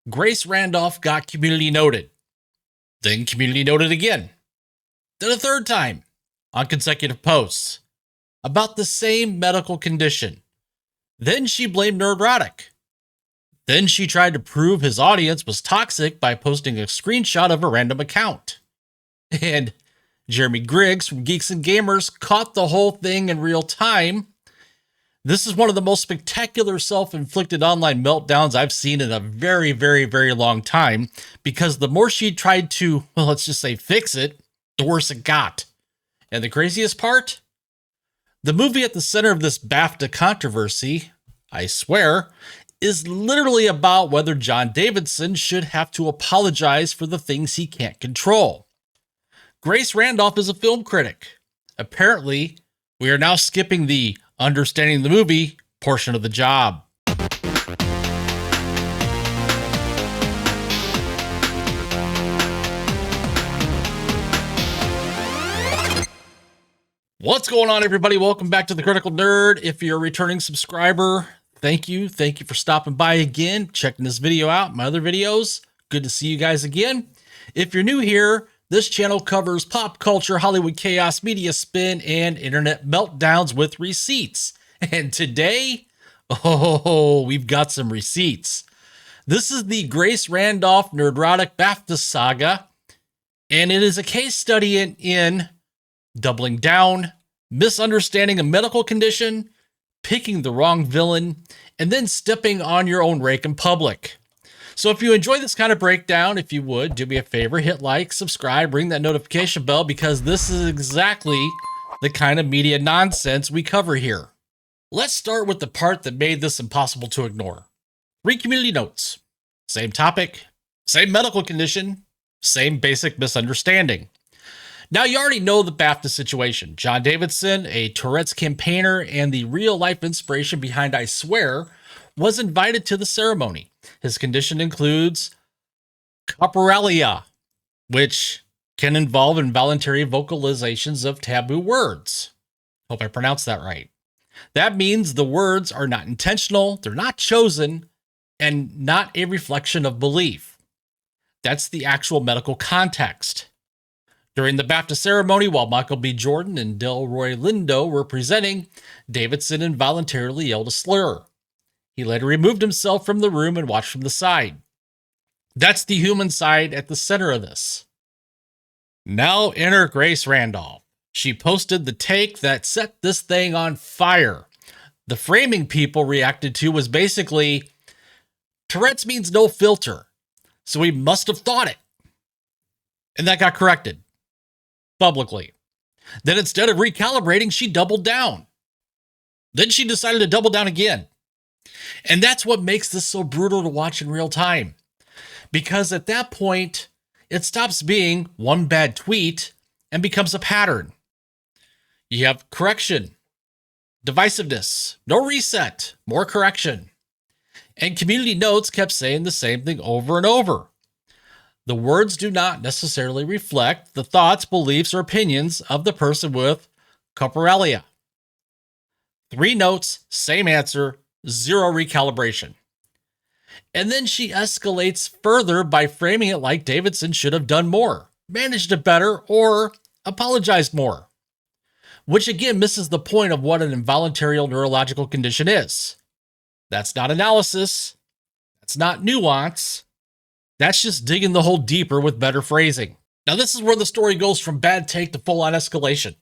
Grace Randolph got community noted, then community noted again, then a third time on consecutive posts about the same medical condition. Then she blamed Nerdrotic. Then she tried to prove his audience was toxic by posting a screenshot of a random account. And Jeremy Griggs from Geeks and Gamers caught the whole thing in real time. This is one of the most spectacular self-inflicted online meltdowns I've seen in a very, very, very long time, because the more she tried to, well, let's just say fix it, the worse it got. And the craziest part? The movie at the center of this BAFTA controversy, I swear, is literally about whether John Davidson should have to apologize for the things he can't control. Grace Randolph is a film critic. Apparently, we are now skipping the understanding the movie portion of the job. What's going on, everybody? Welcome back to the Critical Nerd. If you're a returning subscriber, thank you. Thank you for stopping by again, checking this video out, my other videos. Good to see you guys again. If you're new here, this channel covers pop culture, Hollywood chaos, media spin, and internet meltdowns with receipts. And today, we've got some receipts. This is the Grace Randolph Nerdrotic BAFTA saga, and it is a case study in doubling down, misunderstanding a medical condition, picking the wrong villain, and then stepping on your own rake in public. So if you enjoy this kind of breakdown, if you would, do me a favor, hit like, subscribe, ring that notification bell, because this is exactly the kind of media nonsense we cover here. Let's start with the part that made this impossible to ignore. 3 community notes. Same topic, same medical condition, same basic misunderstanding. Now, you already know the BAFTA situation. John Davidson, a Tourette's campaigner and the real-life inspiration behind I Swear, was invited to the ceremony. His condition includes coprolalia, which can involve involuntary vocalizations of taboo words. Hope I pronounced that right. That means the words are not intentional, they're not chosen, and not a reflection of belief. That's the actual medical context. During the BAFTA ceremony, while Michael B. Jordan and Delroy Lindo were presenting, Davidson involuntarily yelled a slur. He later removed himself from the room and watched from the side. That's the human side at the center of this. Now enter Grace Randolph. She posted the take that set this thing on fire. The framing people reacted to was basically, Tourette's means no filter, so he must have thought it. And that got corrected publicly. Then instead of recalibrating, she doubled down. Then she decided to double down again. And that's what makes this so brutal to watch in real time. Because at that point, it stops being one bad tweet and becomes a pattern. You have correction, divisiveness, no reset, more correction. And community notes kept saying the same thing over and over. The words do not necessarily reflect the thoughts, beliefs, or opinions of the person with coprolalia. 3 notes, same answer, 0 recalibration. And then she escalates further by framing it like Davidson should have done more, managed it better, or apologized more. Which again misses the point of what an involuntary neurological condition is. That's not analysis. That's not nuance. That's just digging the hole deeper with better phrasing. Now this is where the story goes from bad take to full-on escalation.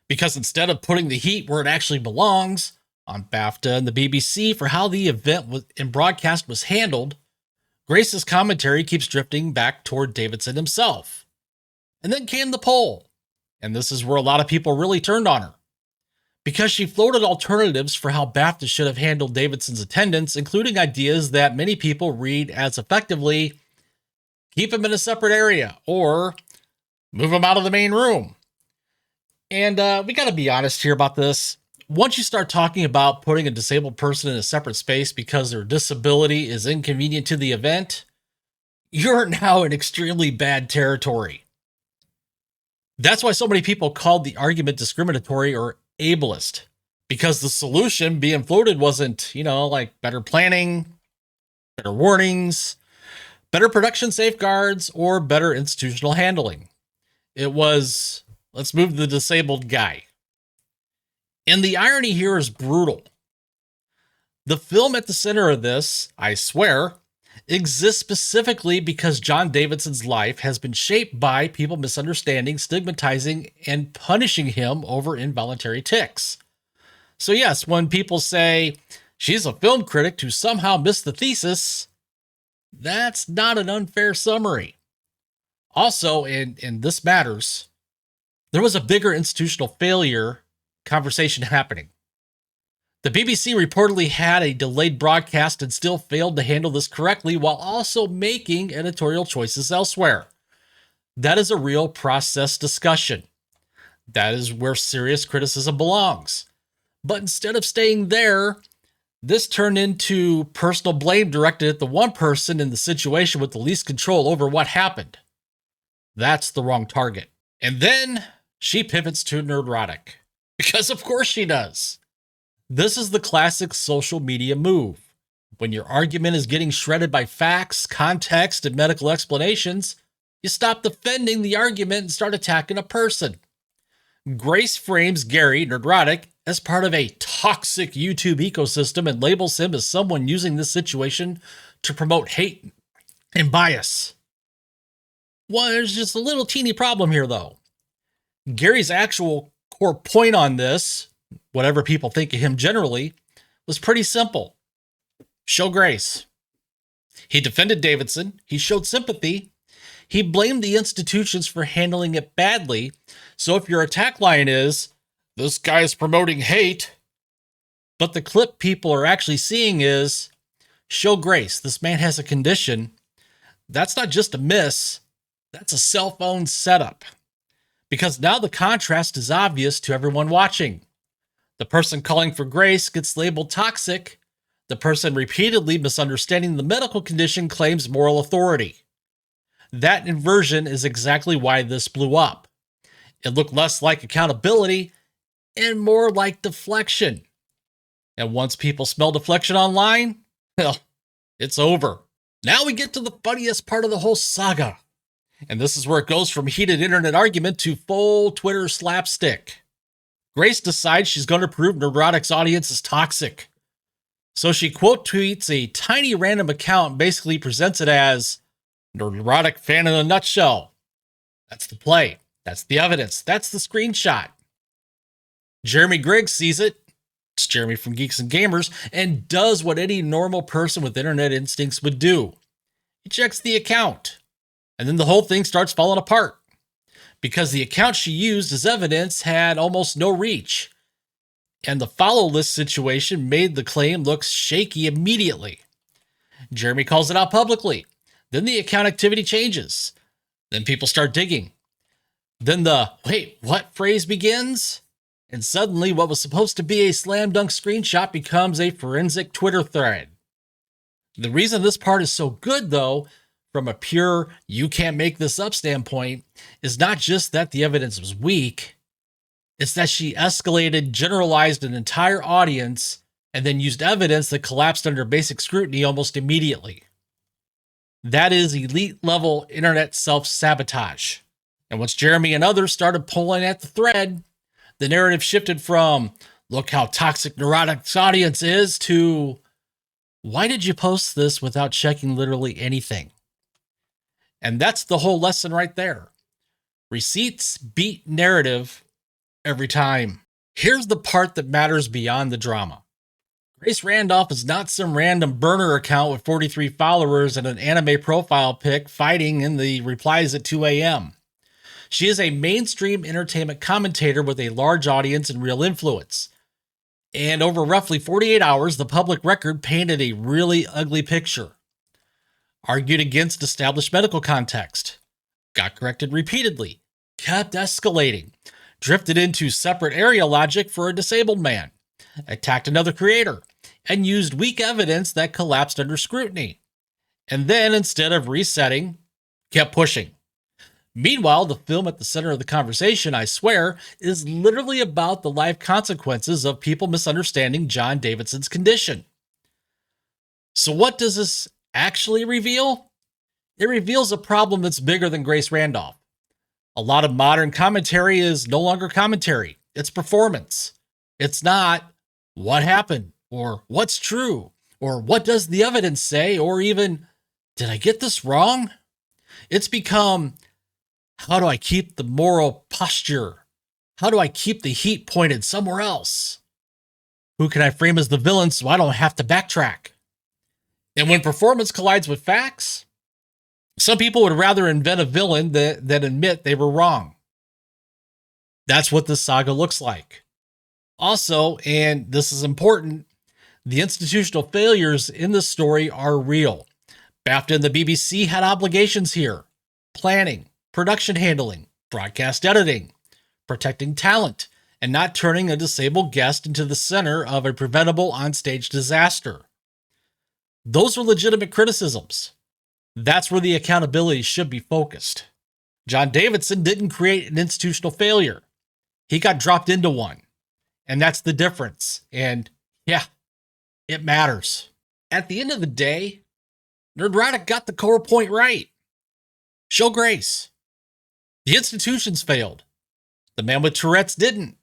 Because instead of putting the heat where it actually belongs, on BAFTA and the BBC for how the event and broadcast was handled, Grace's commentary keeps drifting back toward Davidson himself. And then came the poll. And this is where a lot of people really turned on her. Because she floated alternatives for how BAFTA should have handled Davidson's attendance, including ideas that many people read as effectively, keep him in a separate area, or move him out of the main room. And we got to be honest here about this. Once you start talking about putting a disabled person in a separate space because their disability is inconvenient to the event, you're now in extremely bad territory. That's why so many people called the argument discriminatory or ableist, because the solution being floated wasn't, like better planning, better warnings, Better production safeguards or better institutional handling. It was, let's move the disabled guy. And the irony here is brutal. The film at the center of this, I swear, exists specifically because John Davidson's life has been shaped by people misunderstanding, stigmatizing, and punishing him over involuntary tics. So yes, when people say, she's a film critic who somehow missed the thesis, that's not an unfair summary. Also, and this matters, there was a bigger institutional failure conversation happening. The BBC reportedly had a delayed broadcast and still failed to handle this correctly while also making editorial choices elsewhere. That is a real process discussion. That is where serious criticism belongs. But instead of staying there, this turned into personal blame directed at the one person in the situation with the least control over what happened. That's the wrong target. And then she pivots to Nerdrotic. Because of course she does. This is the classic social media move. When your argument is getting shredded by facts, context, and medical explanations, you stop defending the argument and start attacking a person. Grace frames Gary, Nerdrotic, as part of a toxic YouTube ecosystem and labels him as someone using this situation to promote hate and bias. Well, there's just a little teeny problem here, though. Gary's actual core point on this, whatever people think of him generally, was pretty simple. Show grace. He defended Davidson. He showed sympathy. He blamed the institutions for handling it badly. So if your attack line is, this guy's promoting hate, but the clip people are actually seeing is, show grace. This man has a condition. That's not just a miss. That's a cell phone setup. Because now the contrast is obvious to everyone watching. The person calling for grace gets labeled toxic. The person repeatedly misunderstanding the medical condition claims moral authority. That inversion is exactly why this blew up. It looked less like accountability and more like deflection. And once people smell deflection online, well, it's over. Now we get to the funniest part of the whole saga. And this is where it goes from heated internet argument to full Twitter slapstick. Grace decides she's going to prove Nerdrotic's audience is toxic. So she quote tweets a tiny random account and basically presents it as Nerdrotic fan in a nutshell. That's the play. That's the evidence. That's the screenshot. Jeremy Griggs sees it. It's Jeremy from Geeks and Gamers, and does what any normal person with internet instincts would do. He checks the account. And then the whole thing starts falling apart. Because the account she used as evidence had almost no reach. And the follow list situation made the claim look shaky immediately. Jeremy calls it out publicly. Then the account activity changes. Then people start digging. Then the, wait, what phrase begins? And suddenly what was supposed to be a slam dunk screenshot becomes a forensic Twitter thread. The reason this part is so good, though, from a pure you can't make this up standpoint, is not just that the evidence was weak, it's that she escalated, generalized an entire audience, and then used evidence that collapsed under basic scrutiny almost immediately. That is elite level internet self-sabotage. And once Jeremy and others started pulling at the thread, the narrative shifted from, look how toxic Nerdrotic's audience is, to, why did you post this without checking literally anything? And that's the whole lesson right there. Receipts beat narrative every time. Here's the part that matters beyond the drama. Grace Randolph is not some random burner account with 43 followers and an anime profile pic fighting in the replies at 2 a.m. She is a mainstream entertainment commentator with a large audience and real influence. And over roughly 48 hours, the public record painted a really ugly picture. Argued against established medical context. Got corrected repeatedly. Kept escalating. Drifted into separate area logic for a disabled man. Attacked another creator. And used weak evidence that collapsed under scrutiny. And then, instead of resetting, kept pushing. Meanwhile, the film at the center of the conversation, I swear, is literally about the life consequences of people misunderstanding John Davidson's condition. So what does this actually reveal? it reveals a problem that's bigger than Grace Randolph. A lot of modern commentary is no longer commentary. It's performance. It's not what happened or what's true or what does the evidence say or even, did I get this wrong? It's become, how do I keep the moral posture? How do I keep the heat pointed somewhere else? Who can I frame as the villain so I don't have to backtrack? And when performance collides with facts, some people would rather invent a villain than admit they were wrong. That's what this saga looks like. Also, and this is important, the institutional failures in this story are real. BAFTA and the BBC had obligations here. Planning, production handling, broadcast editing, protecting talent, and not turning a disabled guest into the center of a preventable onstage disaster. Those are legitimate criticisms. That's where the accountability should be focused. John Davidson didn't create an institutional failure. He got dropped into one. And that's the difference. And yeah, it matters. At the end of the day, Nerdrotic got the core point right. Show grace. The institutions failed. The man with Tourette's didn't.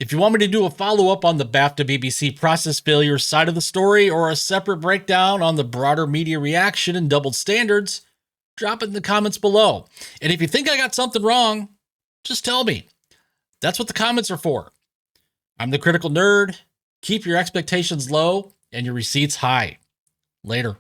If you want me to do a follow-up on the BAFTA BBC process failure side of the story or a separate breakdown on the broader media reaction and doubled standards, drop it in the comments below. And if you think I got something wrong, just tell me. That's what the comments are for. I'm the Critical Nerd. Keep your expectations low and your receipts high. Later.